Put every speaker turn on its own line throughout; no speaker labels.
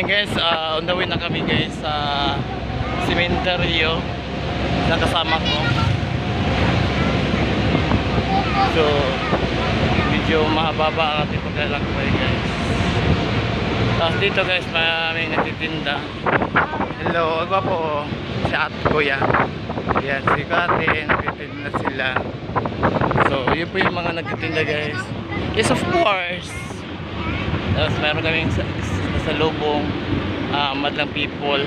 Ayun guys, on the way na kami guys sa sementeryo na kasama ko. So, medyo mahababa ang ating paglalakbay guys. Tapos dito guys, may nagtitinda. Hello, agwa po si at kuya. Yan, si Kate, nagtitinda sila. So, yun po yung mga nagtitinda guys. Yes, of course. Tapos meron kaming sa lubong, madlang people,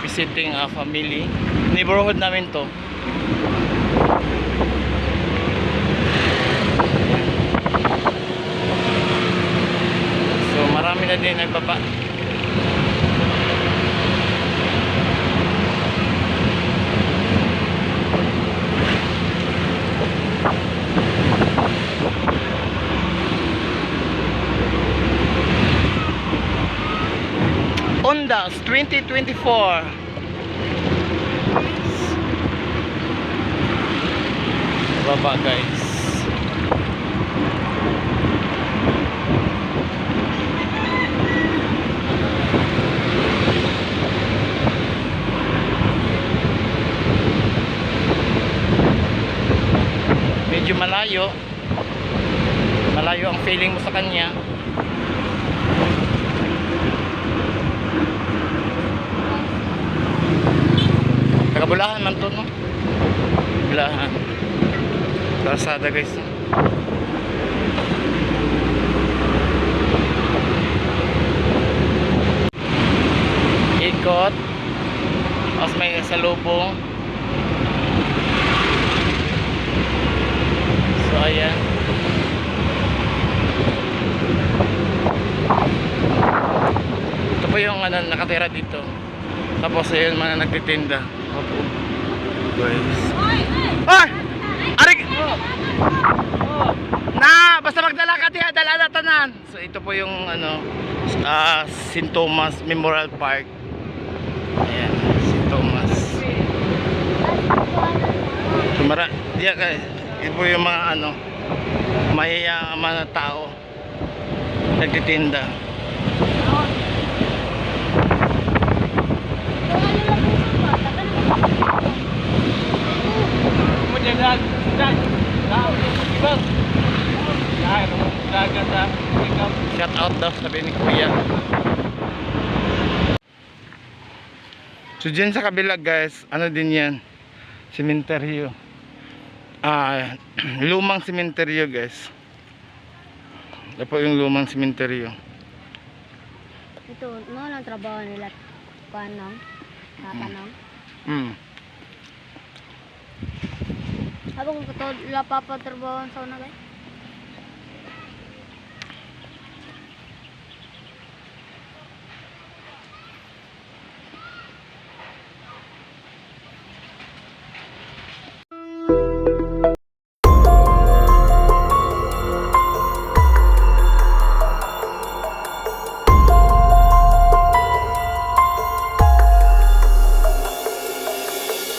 visiting a family. Neighborhood namin to. So marami na din nagbaba. Ondas 2024. Baba guys. Medyo malayo. Malayo ang feeling mo sa kanya. Bulahan man to, no? Bulahan. Kalsada guys. Ikot. Tapos may salubong. So ayan. Ito po yung nakatira dito. Tapos ayun mga nagtitinda. Guys. Ay! Arik! Na! Basta magdala ka diha, dala na tanan. So ito po yung St. Thomas Memorial Park. Ayan, St. Thomas. Tumara, diya guys. Ito po yung mga mayayang mga tao nagtitinda. Shout out daw sabi ni kuya. So dyan sa kabila guys, ano din yan, sementeryo. Lumang sementeryo guys. Ito po yung lumang sementeryo.
Ito, lang trabaho nila panang tatanong. Habang ito, wala papatrabaho sa una guys.